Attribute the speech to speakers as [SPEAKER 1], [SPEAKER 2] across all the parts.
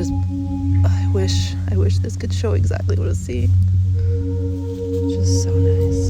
[SPEAKER 1] just, I wish this could show exactly what I see. Just so nice.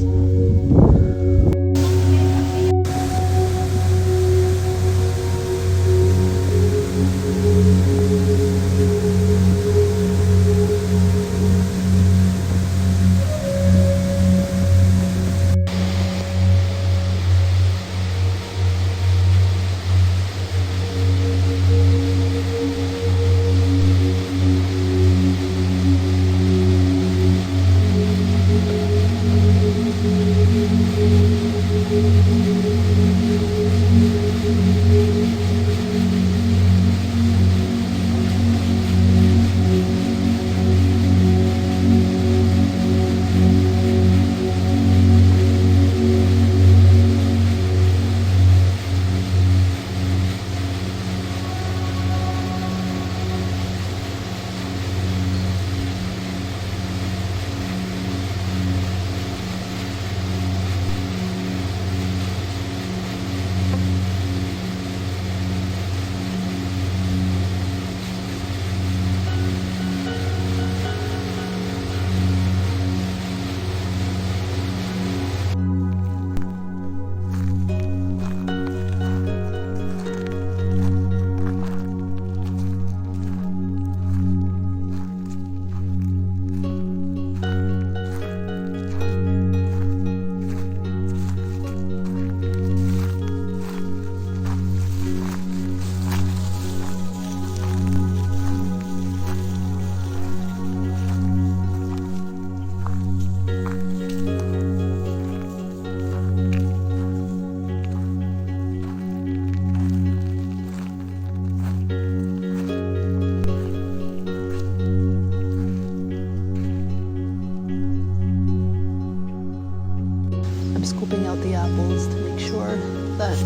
[SPEAKER 1] Scoping out the apples to make sure that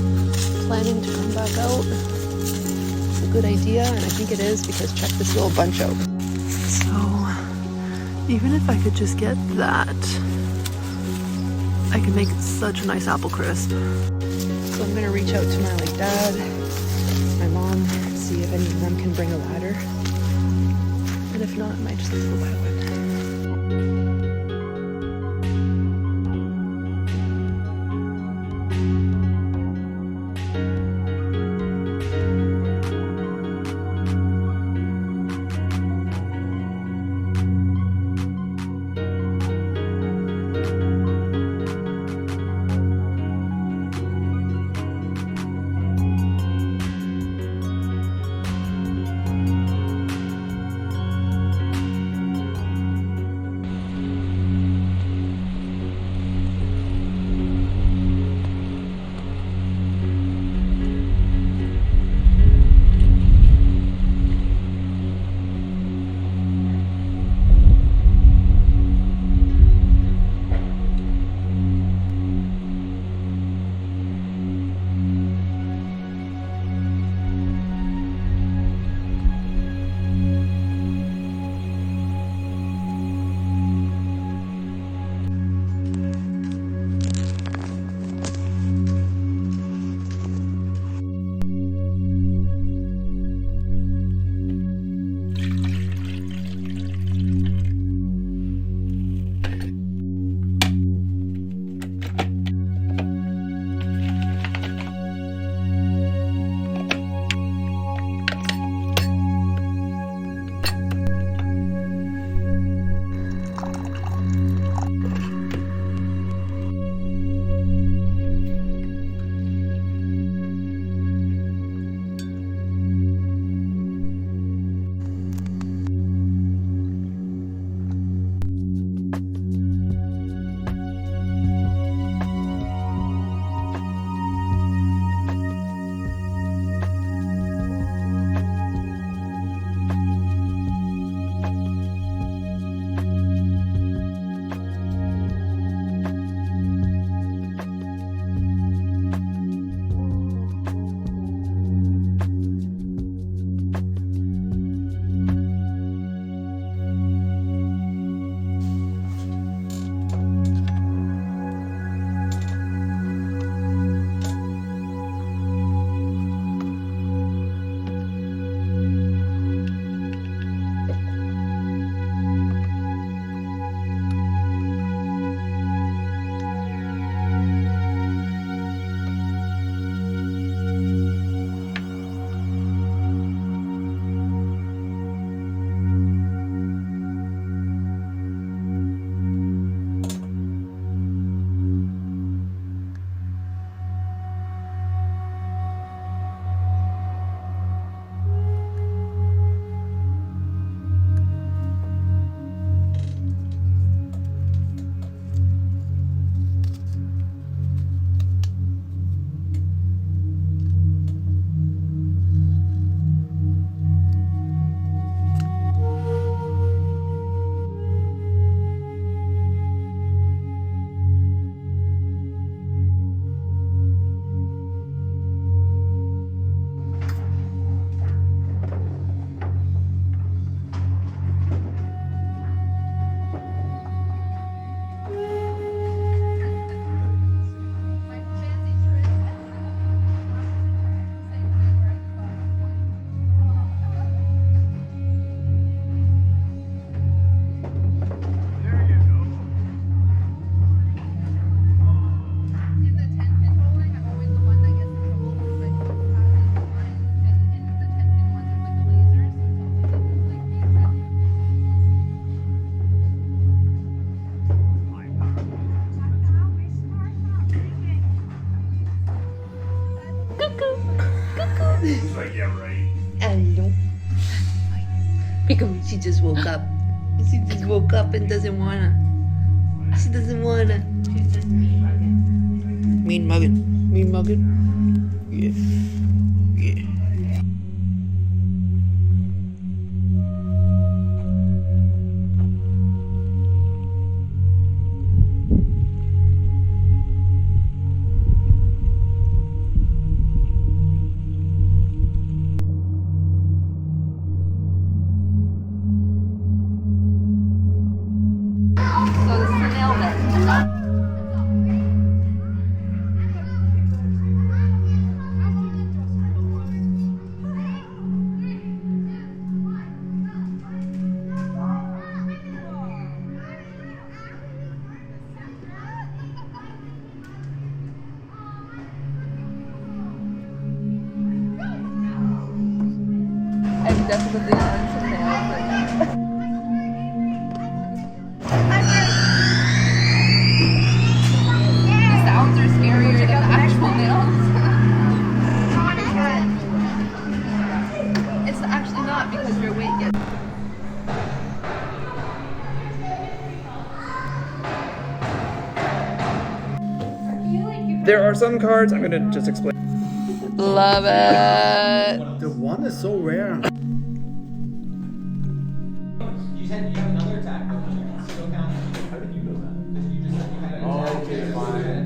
[SPEAKER 1] planning to come back out is a good idea, and I think it is, because check this little bunch out. So even if I could just get that, I could make such a nice apple crisp. So I'm gonna reach out to my dad, my mom, see if any of them can bring a ladder, and if not, I might just have to go buy one.
[SPEAKER 2] He's like, yeah, right.
[SPEAKER 1] Hello. Because she just woke up. She just woke up and doesn't wanna. She doesn't wanna.
[SPEAKER 3] She's just mean mugging.
[SPEAKER 1] Mean mugging. Mean mugging. Yeah. Yeah.
[SPEAKER 4] I'm definitely on some nails right now. The sounds are scarier than the actual nails. It's actually not because your weight gets...
[SPEAKER 5] There are some cards, I'm gonna just explain.
[SPEAKER 4] Love it.
[SPEAKER 6] The one is so rare.
[SPEAKER 7] You said you have another attack, but still count. How did you know that? You just said you had an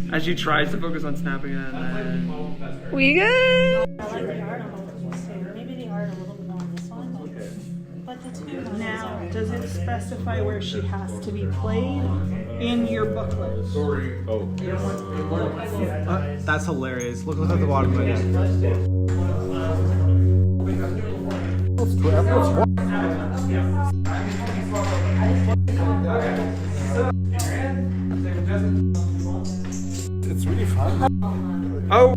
[SPEAKER 7] attack.
[SPEAKER 5] As she tries to focus on snapping it, and then...
[SPEAKER 4] We good?
[SPEAKER 3] Maybe they are a little bit on this one, but the two ones
[SPEAKER 8] Now, does it specify where she has to be played in your booklet?
[SPEAKER 2] Sorry. Oh.
[SPEAKER 6] That's hilarious. Look at the bottom of it.
[SPEAKER 2] It's really fun.
[SPEAKER 5] Oh!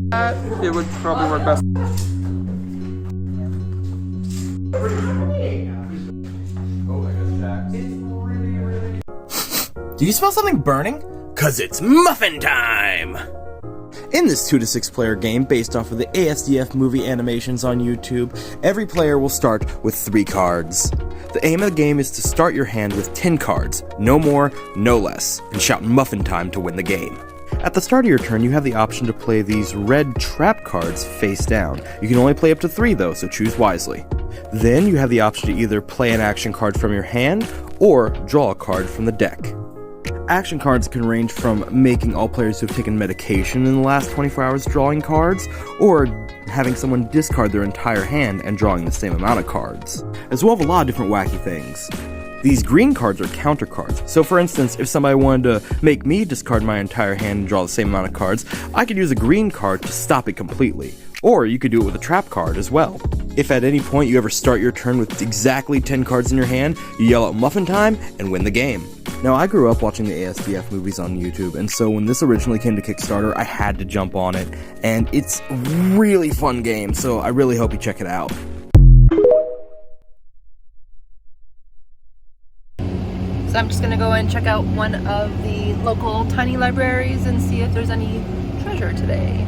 [SPEAKER 5] It would probably work best.
[SPEAKER 9] Do you smell something burning? 'Cause it's Muffin Time! In this 2 to 6 player game based off of the ASDF movie animations on YouTube, every player will start with 3 cards. The aim of the game is to start your hand with 10 cards, no more, no less, and shout Muffin Time to win the game. At the start of your turn, you have the option to play these red trap cards face down. You can only play up to 3 though, so choose wisely. Then you have the option to either play an action card from your hand, or draw a card from the deck. Action cards can range from making all players who have taken medication in the last 24 hours drawing cards, or having someone discard their entire hand and drawing the same amount of cards, as well as a lot of different wacky things. These green cards are counter cards, so for instance, if somebody wanted to make me discard my entire hand and draw the same amount of cards, I could use a green card to stop it completely, or you could do it with a trap card as well. If at any point you ever start your turn with exactly 10 cards in your hand, you yell out Muffin Time and win the game. Now, I grew up watching the ASDF movies on YouTube, and so when this originally came to Kickstarter, I had to jump on it, and it's a really fun game, so I really hope you check it out.
[SPEAKER 4] So I'm just gonna go and check out one of the local tiny libraries and see if there's any treasure today.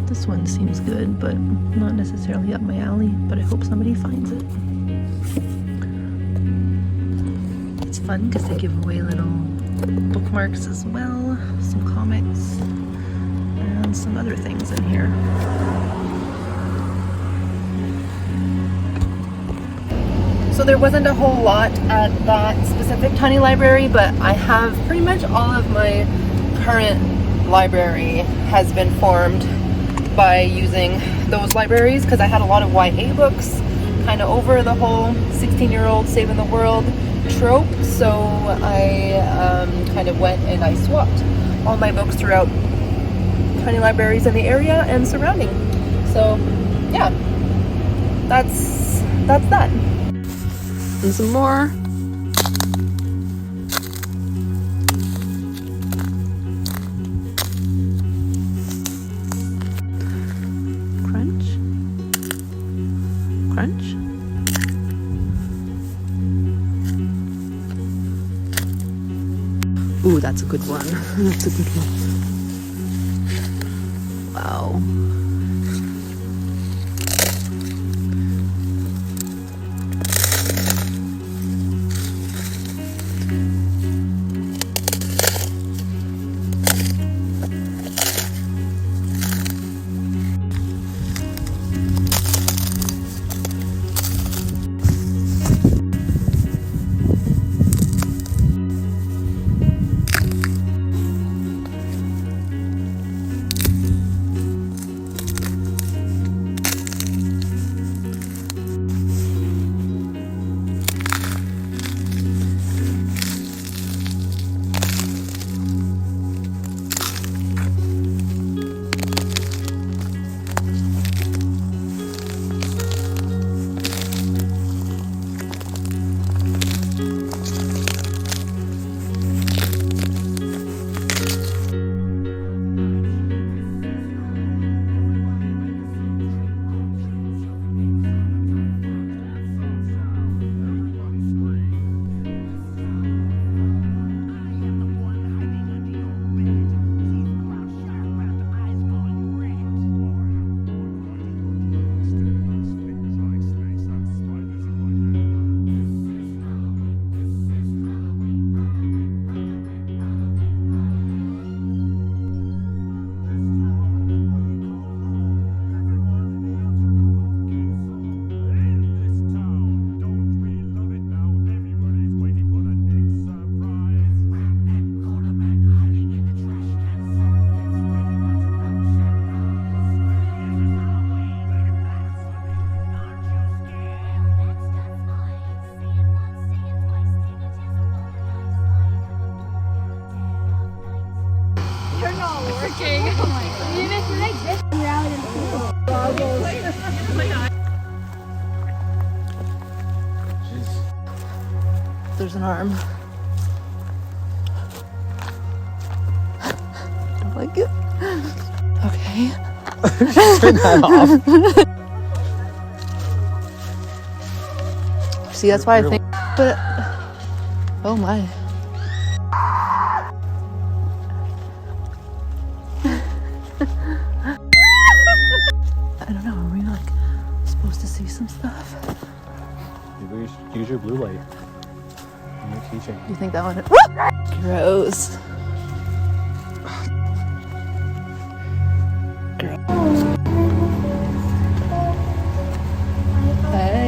[SPEAKER 1] This one seems good, but not necessarily up my alley, but I hope somebody finds it. It's fun because they give away little bookmarks as well, some comics.
[SPEAKER 4] And some other things in here. So there wasn't a whole lot at that specific tiny library, but I have pretty much all of my current library has been formed by using those libraries, because I had a lot of YA books kind of over the whole 16-year-old saving the world trope. So I kind of went and I swapped all my books throughout tiny libraries in the area and surrounding. So yeah, that's that.
[SPEAKER 1] And some more. Crunch. Crunch. Ooh, that's a good one. That's a good one. Wow. There's an arm. Don't like it. Okay.
[SPEAKER 5] Turn that off.
[SPEAKER 1] See, that's why I think. But oh my. I don't know. Are we like supposed to see some stuff?
[SPEAKER 6] Maybe we should use your blue light. Your keychain.
[SPEAKER 1] You think that one? Gross. I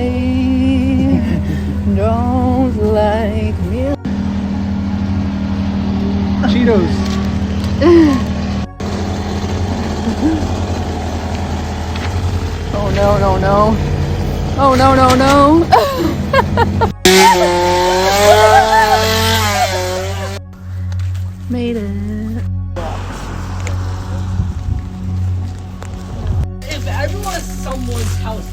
[SPEAKER 1] don't like me.
[SPEAKER 6] Cheetos.
[SPEAKER 1] Oh no, no, no. Oh no, no, no. Made it.
[SPEAKER 4] If everyone is someone's house,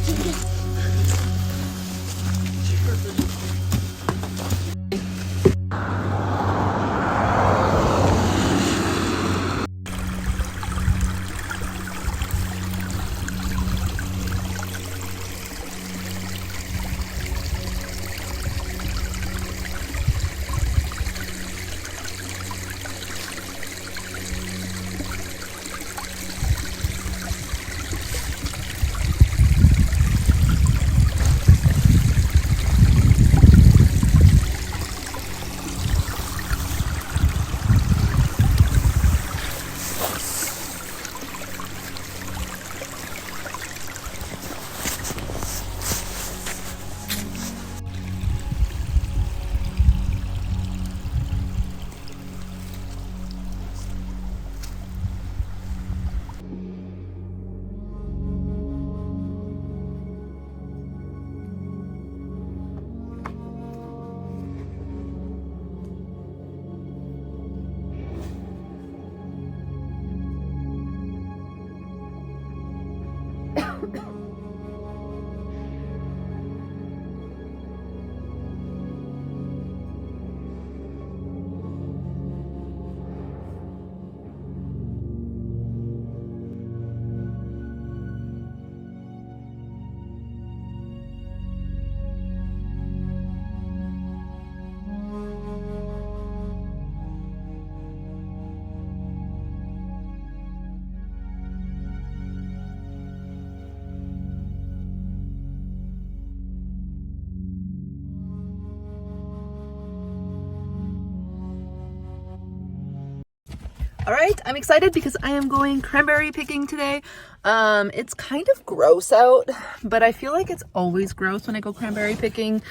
[SPEAKER 4] All right, I'm excited because I am going cranberry picking today. It's kind of gross out, but I feel like it's always gross when I go cranberry picking.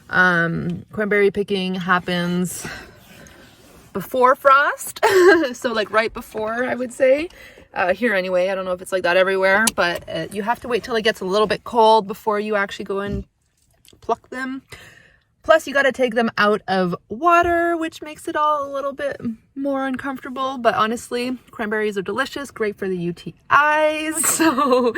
[SPEAKER 4] Cranberry picking happens before frost, so like right before, I would say. Here anyway, I don't know if it's like that everywhere, but you have to wait till it gets a little bit cold before you actually go and pluck them. Plus, you got to take them out of water, which makes it all a little bit more uncomfortable. But honestly, cranberries are delicious, great for the UTIs. So,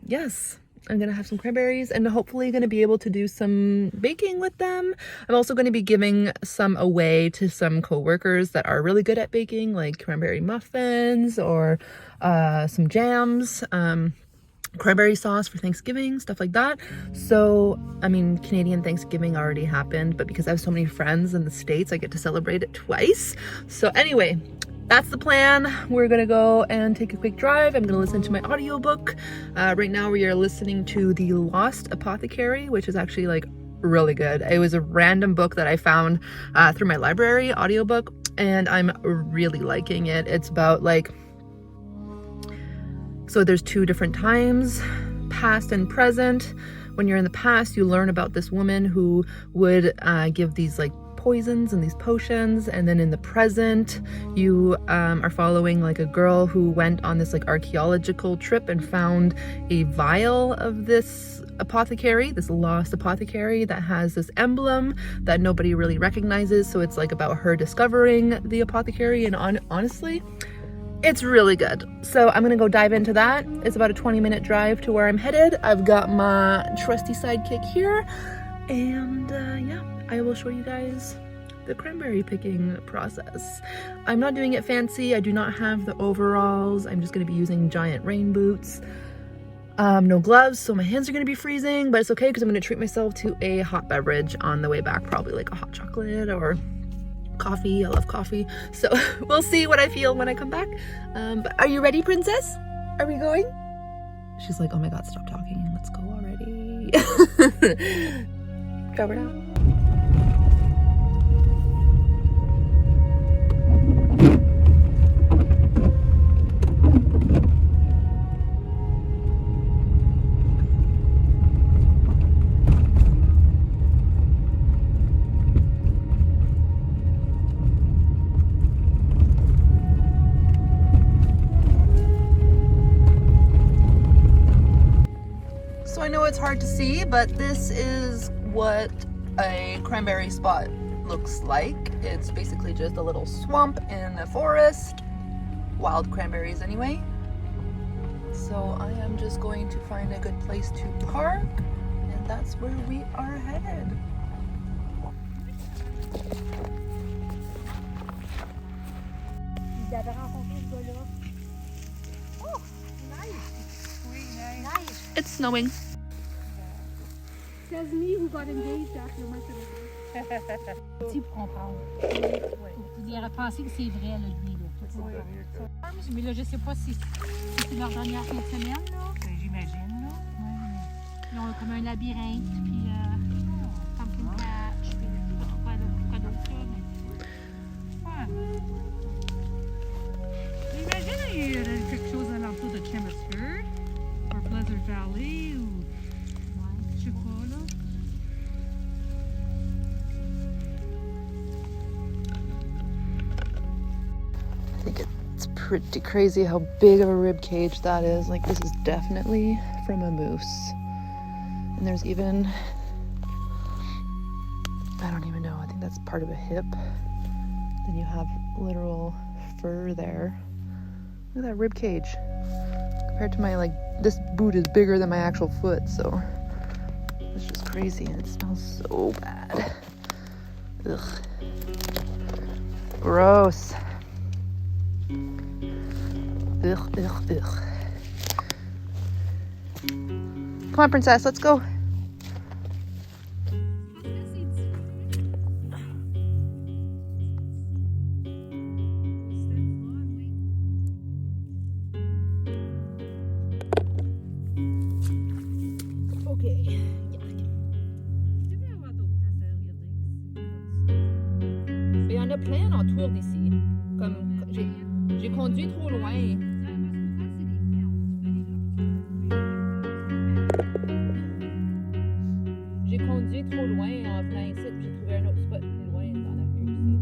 [SPEAKER 4] yes, I'm going to have some cranberries and hopefully going to be able to do some baking with them. I'm also going to be giving some away to some coworkers that are really good at baking, like cranberry muffins or some jams. Cranberry sauce for Thanksgiving, stuff like that. So, I mean, Canadian Thanksgiving already happened, but because I have so many friends in the States, I get to celebrate it twice. So anyway, that's the plan. We're gonna go and take a quick drive. I'm gonna listen to my audiobook. Right now we are listening to The Lost Apothecary, which is actually like really good. It was a random book that I found through my library audiobook, and I'm really liking it. It's about like, so there's two different times, past and present. When you're in the past, you learn about this woman who would give these like poisons and these potions. And then in the present, you are following like a girl who went on this like archaeological trip and found a vial of this apothecary, this lost apothecary that has this emblem that nobody really recognizes. So it's like about her discovering the apothecary, and honestly, it's really good. So I'm gonna go dive into that. It's about a 20-minute drive to where I'm headed. I've got my trusty sidekick here, and yeah, I will show you guys the cranberry picking process. I'm not doing it fancy. I do not have the overalls. I'm just gonna be using giant rain boots. No gloves, so my hands are gonna be freezing, but it's okay because I'm gonna treat myself to a hot beverage on the way back, probably like a hot chocolate or coffee. I love coffee. So we'll see what I feel when I come back. But are you ready, princess? Are we going? She's like, oh my God, stop talking. Let's go already. Covered out. I know it's hard to see, but this is what a cranberry spot looks like. It's basically just a little swamp in the forest. Wild cranberries anyway. So I am just going to find a good place to park, and that's where we are headed.
[SPEAKER 3] Oh, nice.
[SPEAKER 4] It's snowing.
[SPEAKER 3] Says me who got engaged after my Tu comprends. Il aurait pensé que c'est vrai, là, lui, là. Mais là, je sais pas si c'est leur dernière fin de semaine, là. J'imagine, là. Ouais. Ils ont comme un labyrinthe, puis pumpkin patch, puis je sais pas trop quoi d'autre, là. Ouais. J'imagine qu'il y a quelque chose à l'entour de Chelmsford, ou Pleasant Valley, ou... Je sais pas, là.
[SPEAKER 4] I think it's pretty crazy how big of a rib cage that is. Like, this is definitely from a moose. And there's even, I don't even know, I think that's part of a hip. Then you have literal fur there. Look at that rib cage.
[SPEAKER 1] compared to my, like, this boot is bigger than my actual foot, so it's just crazy, and it smells so bad. Ugh. Gross. Ugh, ugh, ugh. Come on, princess, let's go.
[SPEAKER 4] Il y en a plein autour d'ici. Comme j'ai conduit trop loin. J'ai conduit trop loin en venant ici, puis j'ai trouvé un autre spot plus loin dans la rue aussi.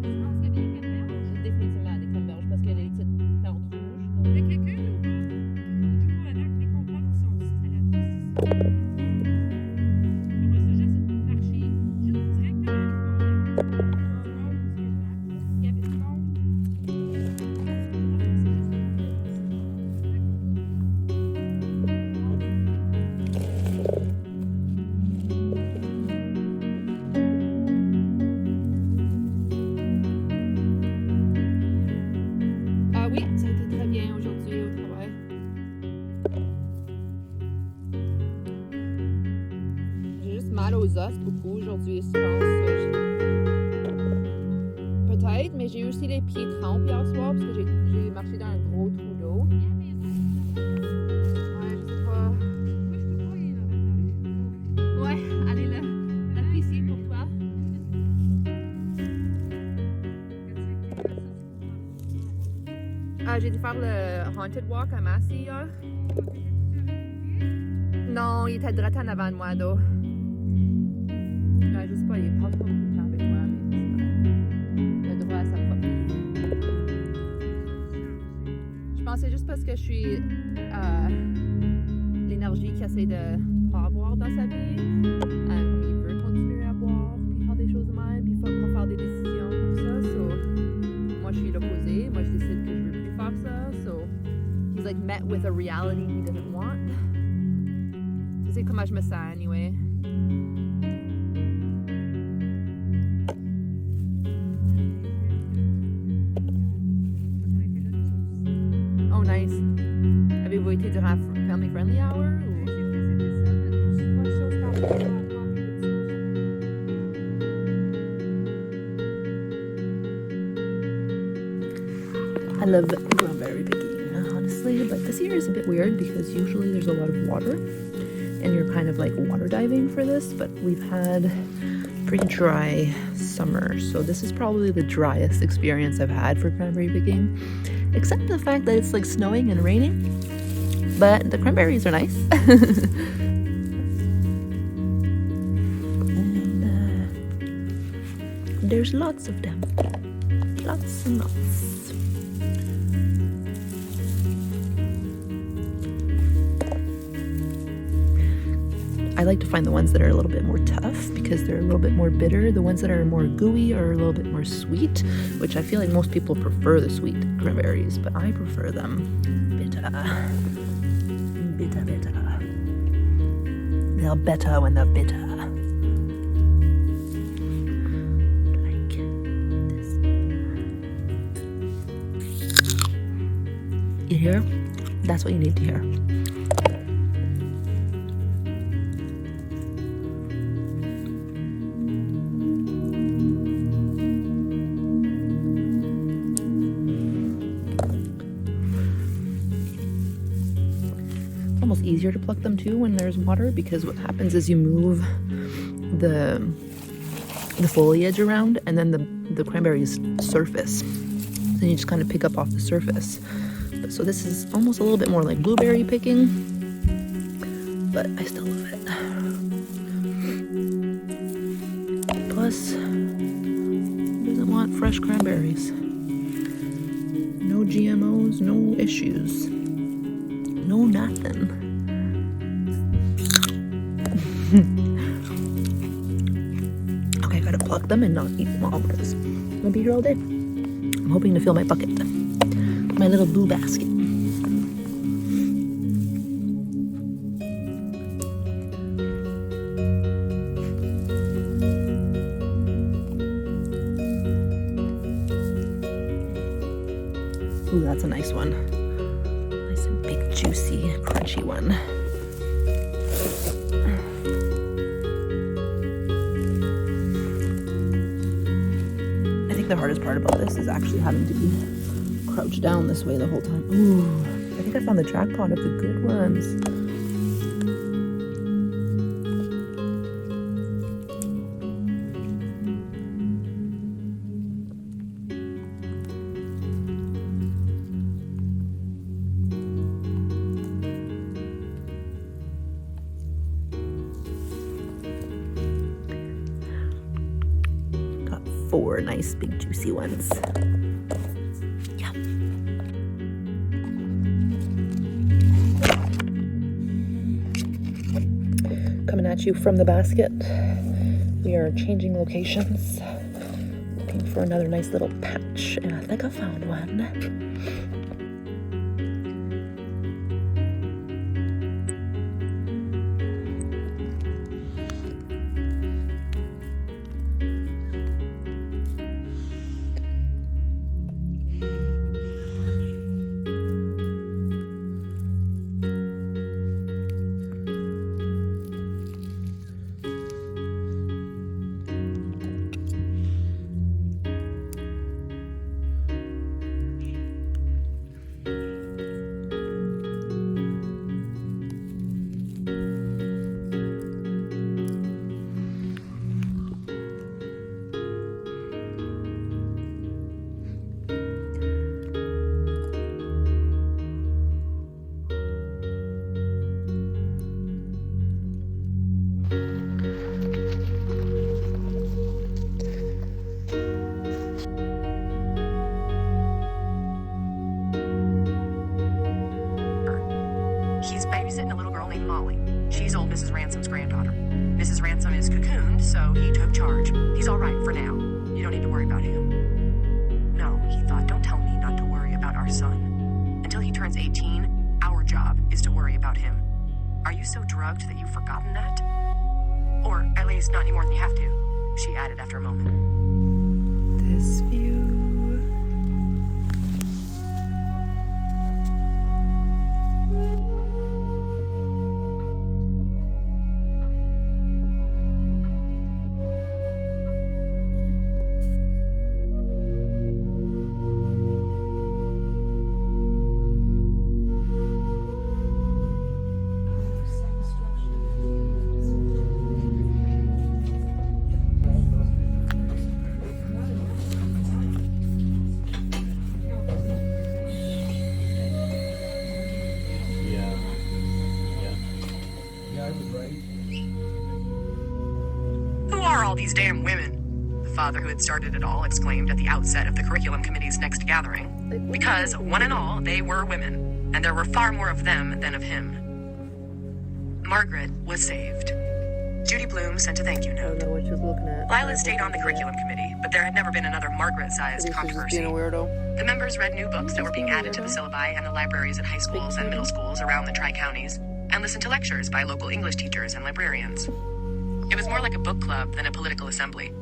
[SPEAKER 4] Je pense qu'il y avait des canneberges. Définitivement des canneberges parce qu'il y a des petites plantes rouges. Il y a quelqu'un qui joue à l'arc, les comparses sont aussi à la piste. Après ça, j'essaie de marcher juste directement. Beaucoup aujourd'hui, je pense. Peut-être, mais j'ai aussi les pieds trempés hier soir parce que j'ai marché dans un gros trou d'eau. Ouais, je sais pas. Moi, je peux pas y aller. Ouais, allez là. La piscine pour toi. J'ai dû faire le Haunted Walk à Massy hier. Non, il était direct en avant de moi, d'eau. Je sais pas, il passe pas beaucoup de temps avec moi, mais il a droit à sa propre vie. Je pense que c'est juste parce que je suis l'énergie qu'il essaie de pas avoir dans sa vie. Il veut continuer à boire, puis faire des choses de même, puis pas faire des décisions comme ça. So, moi, je suis l'opposé. Moi, je décide que je veux plus faire ça. So, he's like met with a reality he doesn't want. C'est comment je me sens, anyway. Nice. Avez-vous été durant Family Friendly Hour? Ou?
[SPEAKER 1] I love cranberry picking, honestly, but this year is a bit weird because usually there's a lot of water and you're kind of like water diving for this, but we've had pretty dry summer, so this is probably the driest experience I've had for cranberry picking. Except the fact that it's like snowing and raining. But the cranberries are nice. And there's lots of them. Lots and lots. I like to find the ones that are a little bit more tough because they're a little bit more bitter. The ones that are more gooey are a little bit more sweet, which I feel like most people prefer the sweet cranberries, but I prefer them bitter. Bitter, bitter. They're better when they're bitter. Like this. You hear? That's what you need to hear. Easier to pluck them too when there's water because what happens is you move the foliage around and then the cranberries surface. Then you just kind of pick up off the surface. So this is almost a little bit more like blueberry picking, but I still love it. Plus, who doesn't want fresh cranberries? No GMOs, no issues, no nothing. Okay, I gotta pluck them and not eat them all because I'm gonna be here all day. I'm hoping to fill my bucket, my little blue basket.
[SPEAKER 4] Ooh, that's a nice one. Nice and big, juicy, crunchy one. I think the hardest part about this is actually having to be crouched down this way the whole time. Ooh, I think I found the jackpot of the good ones. Got 4 nice big juicy ones. Coming at you from the basket. We are changing locations, looking for another nice little patch, and I think I found one.
[SPEAKER 10] He's babysitting a little girl named Molly. She's old Mrs. Ransom's granddaughter. Mrs. Ransom is cocooned, so he took charge. He's all right for now. You don't need to worry about him. No, he thought, don't tell me not to worry about our son. Until he turns 18, our job is to worry about him. Are you so drugged that you've forgotten that? Or at least not any more than you have to, she added after a moment.
[SPEAKER 1] This view.
[SPEAKER 10] All these damn women, the father who had started it all exclaimed at the outset of the curriculum committee's next gathering. Because, one and all, they were women, and there were far more of them than of him. Margaret was saved. Judy Bloom sent a thank you
[SPEAKER 1] I don't
[SPEAKER 10] note.
[SPEAKER 1] know what she was looking at.
[SPEAKER 10] Lila stayed on the curriculum committee, but there had never been another Margaret-sized controversy.
[SPEAKER 1] Being a weirdo.
[SPEAKER 10] The members read new books that were being added to the syllabi and the libraries at high schools and middle schools around the Tri-Counties, and listened to lectures by local English teachers and librarians. It was more like a book club than a political assembly.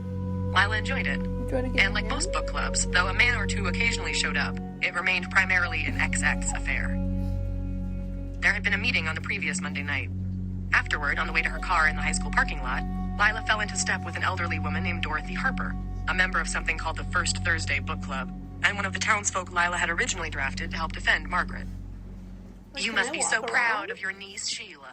[SPEAKER 10] Lila enjoyed it. And like most book clubs, though a man or two occasionally showed up, it remained primarily an Ex Hex affair. There had been a meeting on the previous Monday night. Afterward, on the way to her car in the high school parking lot, Lila fell into step with an elderly woman named Dorothy Harper, a member of something called the First Thursday Book Club, and one of the townsfolk Lila had originally drafted to help defend Margaret. You must be so proud of your niece, Sheila.